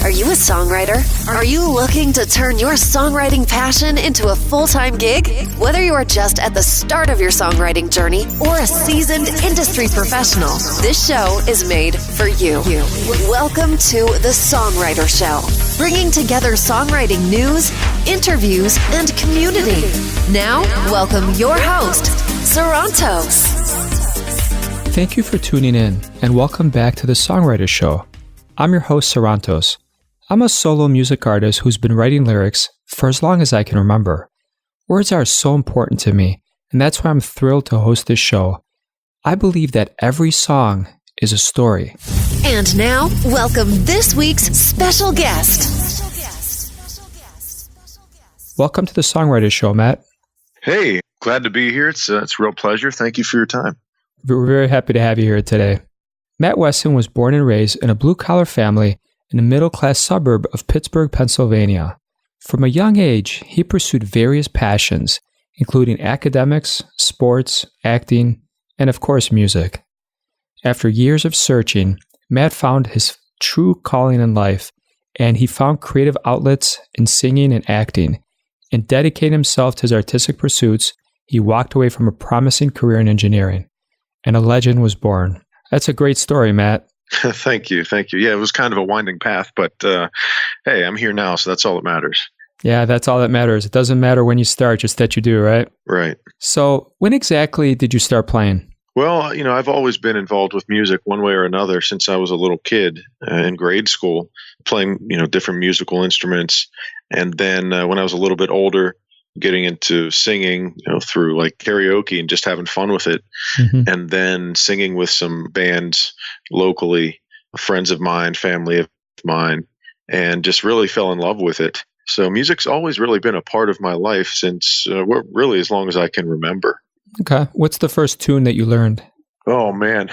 Are you a songwriter? Are you looking to turn your songwriting passion into a full-time gig? Whether you are just at the start of your songwriting journey or a seasoned industry professional, this show is made for you. Welcome to The Songwriter Show, bringing together songwriting news, interviews, and community. Now, welcome your host, Sarantos. Thank you for tuning in, and welcome back to The Songwriter Show. I'm your host, Sarantos. I'm a solo music artist who's been writing lyrics for as long as I can remember. Words are so important to me, and that's why I'm thrilled to host this show. I believe that every song is a story. And now, welcome this week's special guest. Welcome to The Songwriter Show, Matt. Hey, glad to be here. It's a real pleasure. Thank you for your time. We're very happy to have you here today. Matt Westin was born and raised in a blue-collar family in a middle-class suburb of Pittsburgh, Pennsylvania. From a young age, he pursued various passions, including academics, sports, acting, and of course, music. After years of searching, Matt found his true calling in life, and he found creative outlets in singing and acting. And dedicating himself to his artistic pursuits, he walked away from a promising career in engineering. And a legend was born. That's a great story, Matt. Thank you. Yeah, it was kind of a winding path, but hey, I'm here now, so that's all that matters. Yeah, that's all that matters. It doesn't matter when you start, just that you do, right? Right. So when exactly did you start playing? Well, I've always been involved with music one way or another since I was a little kid in grade school, playing, different musical instruments. And then when I was a little bit older, getting into singing, through like karaoke and just having fun with it. Mm-hmm. And then singing with some bands locally, friends of mine, family of mine, and just really fell in love with it. So music's always really been a part of my life since really as long as I can remember. Okay. What's the first tune that you learned? Oh, man.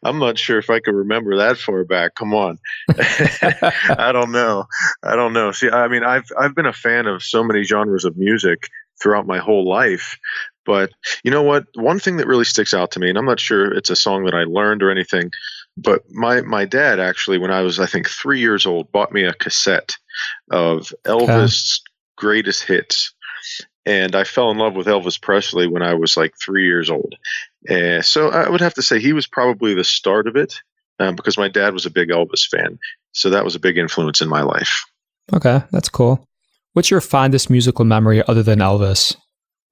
I'm not sure if I can remember that far back. Come on. I don't know. See, I've been a fan of so many genres of music throughout my whole life. But you know what? One thing that really sticks out to me, and I'm not sure it's a song that I learned or anything, but my dad actually, when I was, I think, 3 years old, bought me a cassette of Elvis' greatest hits. And I fell in love with Elvis Presley when I was like 3 years old. So I would have to say he was probably the start of it because my dad was a big Elvis fan. So that was a big influence in my life. Okay, that's cool. What's your fondest musical memory other than Elvis?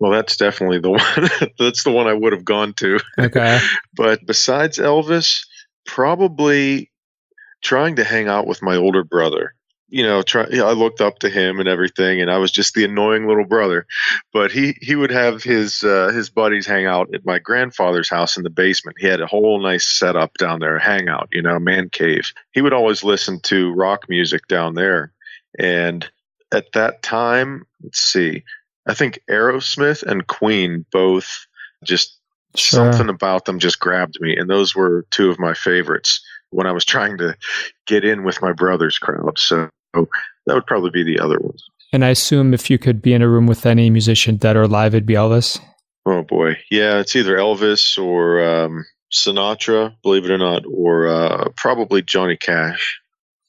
Well, that's definitely the one. That's the one I would have gone to. Okay. But besides Elvis, probably trying to hang out with my older brother. I looked up to him and everything, and I was just the annoying little brother. But he would have his buddies hang out at my grandfather's house in the basement. He had a whole nice setup down there, hangout, man cave. He would always listen to rock music down there. And at that time, let's see, I think Aerosmith and Queen both just something about them just grabbed me. And those were two of my favorites when I was trying to get in with my brother's crowd. So that would probably be the other ones. And I assume if you could be in a room with any musician, dead or alive, it'd be Elvis? Oh, boy. Yeah, it's either Elvis or Sinatra, believe it or not, or probably Johnny Cash.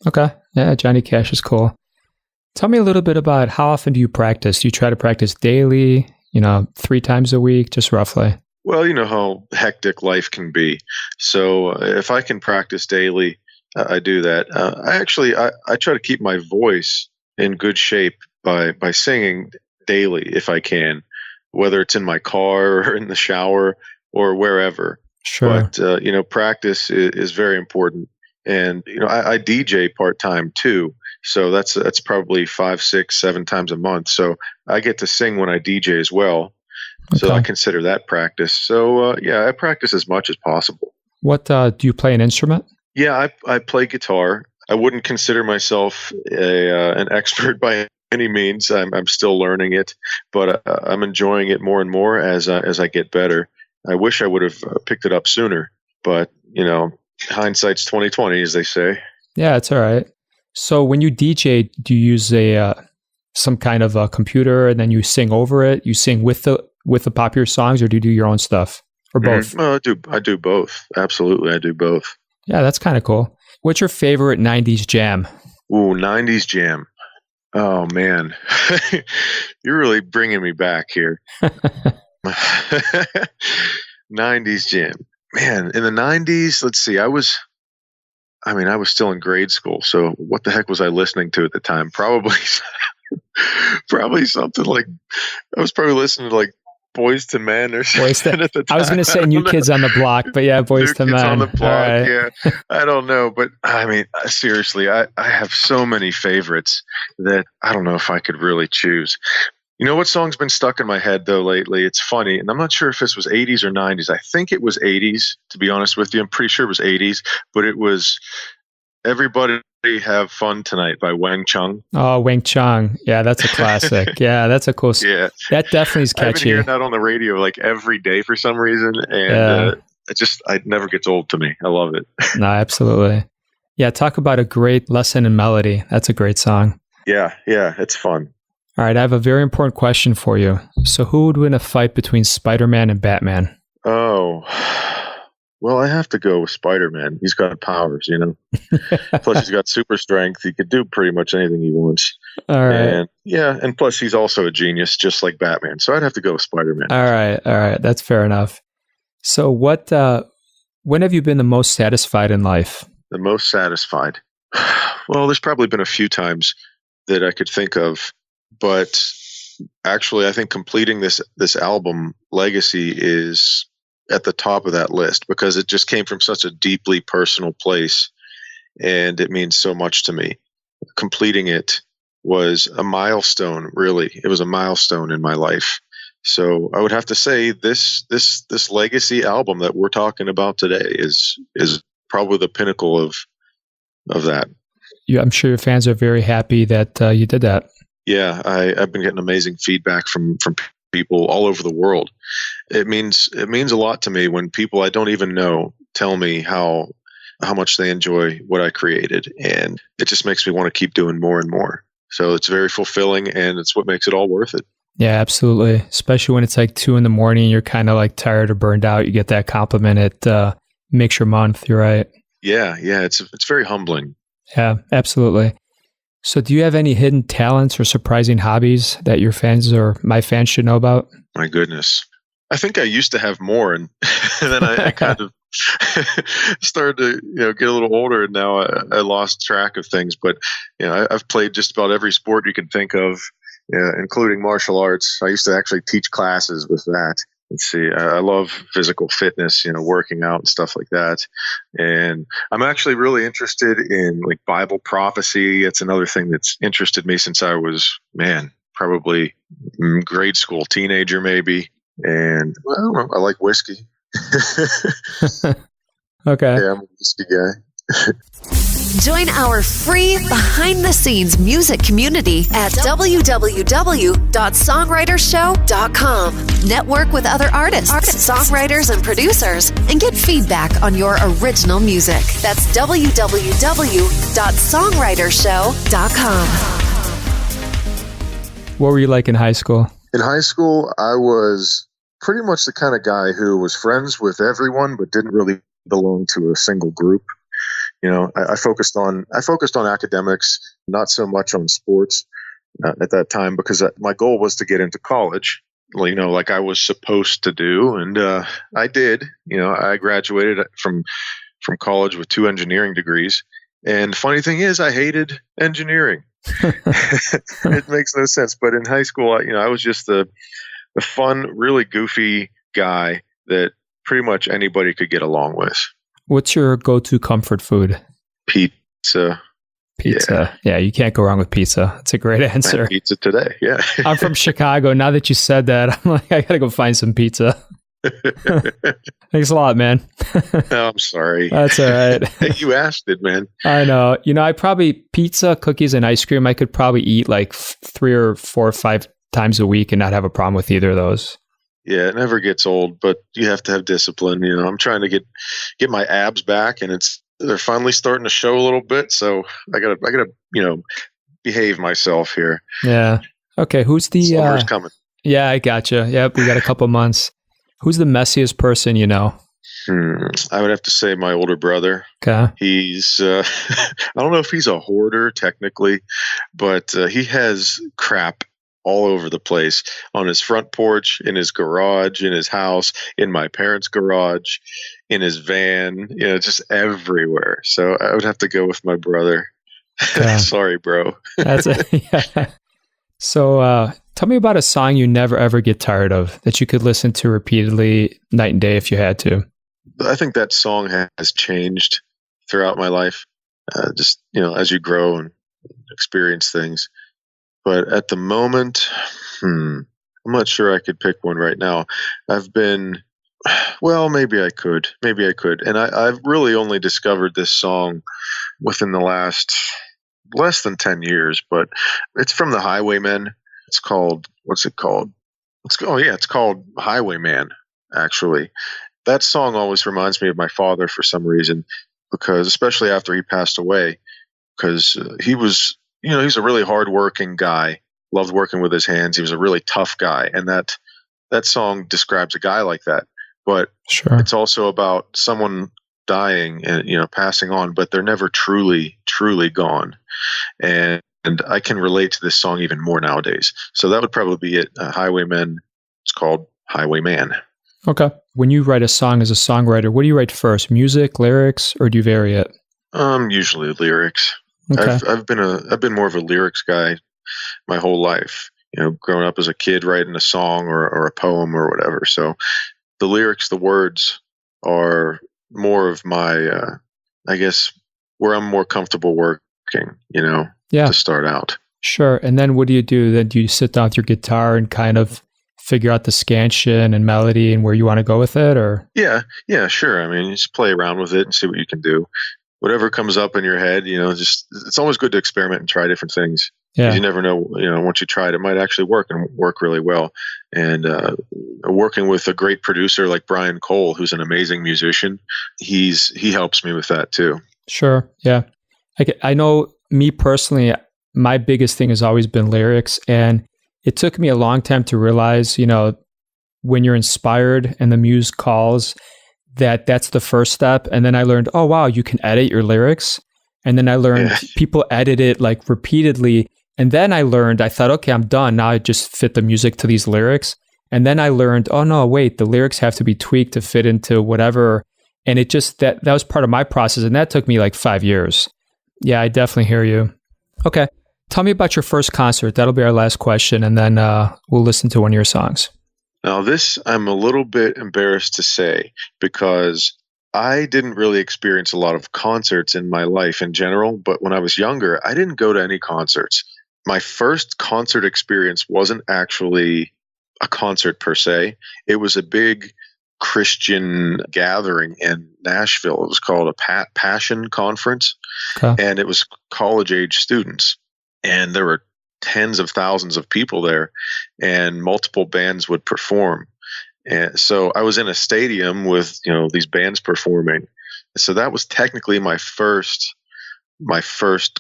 Okay. Yeah, Johnny Cash is cool. Tell me a little bit about how often do you practice? Do you try to practice daily, 3 times a week, just roughly? Well, you know how hectic life can be. So if I can practice daily, I do that. I try to keep my voice in good shape by singing daily if I can, whether it's in my car or in the shower or wherever. Sure. But, practice is very important. And, I DJ part-time too. So that's probably 5, 6, 7 times a month. So I get to sing when I DJ as well. Okay. So I consider that practice. So, I practice as much as possible. What, do you play an instrument? Yeah, I play guitar. I wouldn't consider myself an expert by any means. I'm still learning it, but I'm enjoying it more and more as I get better. I wish I would have picked it up sooner, but hindsight's 20/20, as they say. Yeah, it's all right. So when you DJ, do you use some kind of a computer and then you sing over it? You sing with the popular songs, or do you do your own stuff, or both? Well, I do both. Absolutely, I do both. Yeah, that's kind of cool. What's your favorite 90s jam? Ooh, 90s jam. Oh, man. You're really bringing me back here. 90s jam. Man, in the 90s, let's see, I was still in grade school. So what the heck was I listening to at the time? Probably something like, I was probably listening to like Boys to Men or something at the time. I was going to say New Kids on the Block, but yeah, Boys to Men. On the Block, right. Yeah. I don't know, but I mean, seriously, I have so many favorites that I don't know if I could really choose. You know what song's been stuck in my head though lately? It's funny, and I'm not sure if this was 80s or 90s. I think it was 80s, to be honest with you. I'm pretty sure it was 80s, but it was Everybody Have Fun Tonight by Wang Chung. Oh, Wang Chung. Yeah, that's a classic. Yeah, that's a cool song. Yeah. That definitely is catchy. I've been hearing that on the radio like every day for some reason, and it never gets old to me. I love it. No, absolutely. Yeah, talk about a great lesson in melody. That's a great song. Yeah, it's fun. All right, I have a very important question for you. So who would win a fight between Spider-Man and Batman? Oh, well, I have to go with Spider-Man. He's got powers, you know. Plus, he's got super strength. He could do pretty much anything he wants. All right. And plus, he's also a genius, just like Batman. So I'd have to go with Spider-Man. All right. That's fair enough. So when have you been the most satisfied in life? The most satisfied? Well, there's probably been a few times that I could think of. But actually, I think completing this album, Legacy, is at the top of that list because it just came from such a deeply personal place, and it means so much to me. Completing it was a milestone, really. It was a milestone in my life. So I would have to say this Legacy album that we're talking about today is probably the pinnacle of that. Yeah, I'm sure your fans are very happy that you did that. Yeah, I've been getting amazing feedback from people all over the world. It means a lot to me when people I don't even know tell me how much they enjoy what I created, and it just makes me want to keep doing more and more. So it's very fulfilling, and it's what makes it all worth it. Yeah, absolutely. Especially when it's like 2 a.m. and you're kind of like tired or burned out. You get that compliment. It makes your month. You're right. Yeah. It's very humbling. Yeah, absolutely. So do you have any hidden talents or surprising hobbies that your fans or my fans should know about? My goodness. I think I used to have more, and then I kind of started to get a little older, and now I lost track of things. But I've played just about every sport you can think of, including martial arts. I used to actually teach classes with that. Let's see, I love physical fitness, working out and stuff like that. And I'm actually really interested in like Bible prophecy. It's another thing that's interested me since I was, probably grade school, teenager maybe. And I don't know, I like whiskey. Okay. Yeah, I'm a whiskey guy. Join our free behind-the-scenes music community at www.songwritershow.com. Network with other artists, songwriters, and producers, and get feedback on your original music. That's www.songwritershow.com. What were you like in high school? In high school, I was pretty much the kind of guy who was friends with everyone, but didn't really belong to a single group. I focused on academics, not so much on sports at that time, because my goal was to get into college, like I was supposed to do. And I did. I graduated from college with 2 engineering degrees. And funny thing is, I hated engineering. It makes no sense. But in high school, I was just the fun, really goofy guy that pretty much anybody could get along with. What's your go-to comfort food? Pizza. Yeah, you can't go wrong with pizza. It's a great answer. Pizza today, yeah. I'm from Chicago. Now that you said that, I'm like, I got to go find some pizza. Thanks a lot, man. No, I'm sorry. That's all right. You asked it, man. I know. I probably, pizza, cookies, and ice cream, I could probably eat like 3 or 4 or 5 times a week and not have a problem with either of those. Yeah, it never gets old, but you have to have discipline. I'm trying to get my abs back, and they're finally starting to show a little bit. So I gotta behave myself here. Yeah. Okay. Who's the summer's coming? Yeah, I gotcha. Yep, we got a couple months. Who's the messiest person you know? I would have to say my older brother. Okay. He's, I don't know if he's a hoarder technically, but he has crap all over the place on his front porch, in his garage, in his house, in my parents' garage, in his van, just everywhere. So I would have to go with my brother. Okay. Sorry, bro. Yeah. So tell me about a song you never ever get tired of that you could listen to repeatedly night and day if you had to. I think that song has changed throughout my life, just, as you grow and experience things. But at the moment, I'm not sure I could pick one right now. Maybe I could. And I've really only discovered this song within the last less than 10 years, but it's from the Highwaymen. It's called, what's it called? It's called Highwayman, actually. That song always reminds me of my father for some reason, because especially after he passed away, because he was, he's a really hardworking guy, loved working with his hands. He was a really tough guy. And that song describes a guy like that. But Sure. It's also about someone dying and, passing on, but they're never truly, truly gone. And I can relate to this song even more nowadays. So that would probably be it. Highwaymen. It's called Highwayman. Okay. When you write a song as a songwriter, what do you write first? Music, lyrics, or do you vary it? Usually lyrics. Okay. I've been more of a lyrics guy my whole life. Growing up as a kid, writing a song or a poem or whatever. So the lyrics, the words are more of my, I guess, where I'm more comfortable working. To start out. Sure. And then what do you do? Then do you sit down with your guitar and kind of figure out the scansion and melody and where you want to go with it, or? Yeah, sure. I mean, you just play around with it and see what you can do. Whatever comes up in your head, it's always good to experiment and try different things. Yeah. You never know, once you try it, it might actually work and work really well. And working with a great producer like Brian Cole, who's an amazing musician, he helps me with that too. Sure. Yeah. I know me personally, my biggest thing has always been lyrics. And it took me a long time to realize, when you're inspired and the muse calls, that's the first step. And then I learned, oh, wow, you can edit your lyrics. And then I learned people edit it like repeatedly. And then I thought, okay, I'm done. Now I just fit the music to these lyrics. And then I learned, oh no, wait, the lyrics have to be tweaked to fit into whatever. And it just, that was part of my process. And that took me like 5 years. Yeah, I definitely hear you. Okay. Tell me about your first concert. That'll be our last question. And then we'll listen to one of your songs. Now, this I'm a little bit embarrassed to say because I didn't really experience a lot of concerts in my life in general. But when I was younger, I didn't go to any concerts. My first concert experience wasn't actually a concert per se. It was a big Christian gathering in Nashville. It was called a Passion Conference, and it was college-age students. And there were tens of thousands of people there, and multiple bands would perform. And so I was in a stadium with these bands performing. So that was technically my first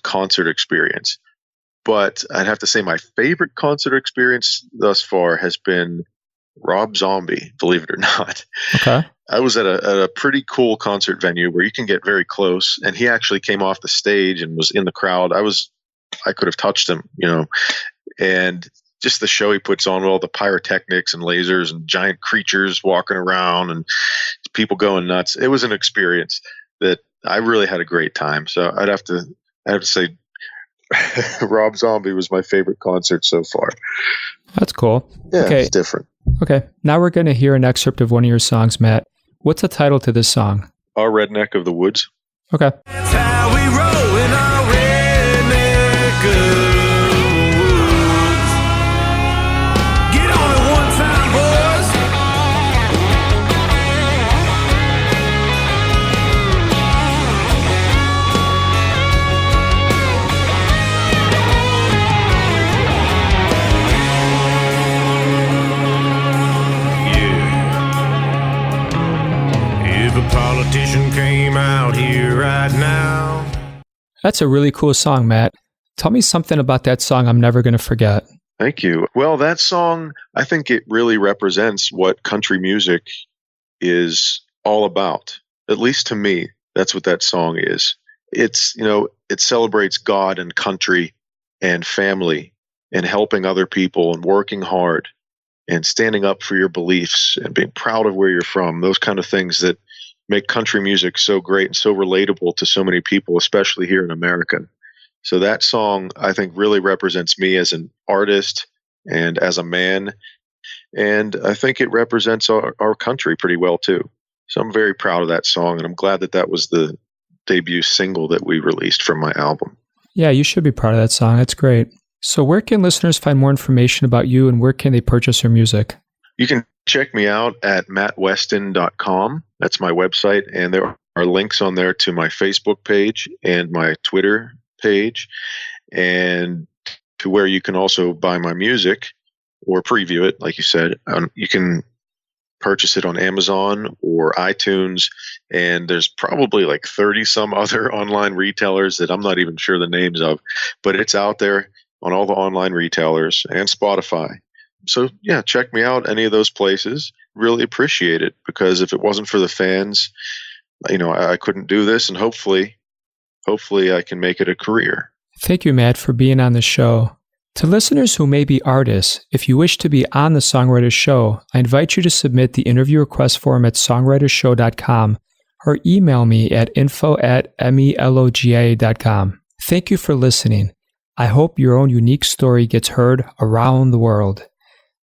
concert experience. But I'd have to say my favorite concert experience thus far has been Rob Zombie, believe it or not. Okay. I was at a pretty cool concert venue where you can get very close, and he actually came off the stage and was in the crowd. I could have touched him, and just the show he puts on with all the pyrotechnics and lasers and giant creatures walking around and people going nuts. It was an experience that I really had a great time. So I'd have to say Rob Zombie was my favorite concert so far. That's cool. Yeah, okay. It's different. Okay. Now we're going to hear an excerpt of one of your songs, Matt. What's the title to this song? Our Redneck of the Woods. Okay. That's how we roll in our redneck of the woods. Get on it one time, boys. Yeah. If a politician came out here right now. That's a really cool song, Matt. Tell me something about that song I'm never going to forget. Thank you. Well, that song, I think it really represents what country music is all about. At least to me, that's what that song is. It's, it celebrates God and country and family and helping other people and working hard and standing up for your beliefs and being proud of where you're from. Those kind of things that make country music so great and so relatable to so many people, especially here in America. So that song, I think, really represents me as an artist and as a man. And I think it represents our country pretty well, too. So I'm very proud of that song, and I'm glad that that was the debut single that we released from my album. Yeah, you should be proud of that song. That's great. So where can listeners find more information about you, and where can they purchase your music? You can check me out at mattwestin.com. That's my website, and there are links on there to my Facebook page and my Twitter page, and to where you can also buy my music or preview it, like you said. You can purchase it on Amazon or iTunes, and there's probably like 30 some other online retailers that I'm not even sure the names of, but it's out there on all the online retailers and Spotify. So yeah, check me out any of those places. Really appreciate it, because if it wasn't for the fans, I couldn't do this, and hopefully I can make it a career. Thank you, Matt, for being on the show. To listeners who may be artists, if you wish to be on the Songwriter Show, I invite you to submit the interview request form at songwritershow.com or email me at info@meloga.com. Thank you for listening. I hope your own unique story gets heard around the world.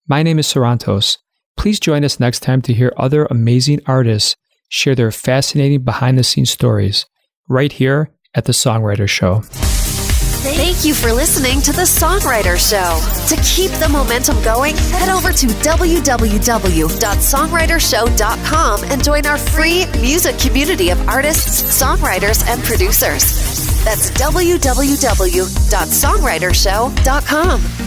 My name is Sarantos. Please join us next time to hear other amazing artists share their fascinating behind-the-scenes stories right here at The Songwriter Show. Thank you for listening to The Songwriter Show. To keep the momentum going, head over to www.songwritershow.com and join our free music community of artists, songwriters, and producers. That's www.songwritershow.com.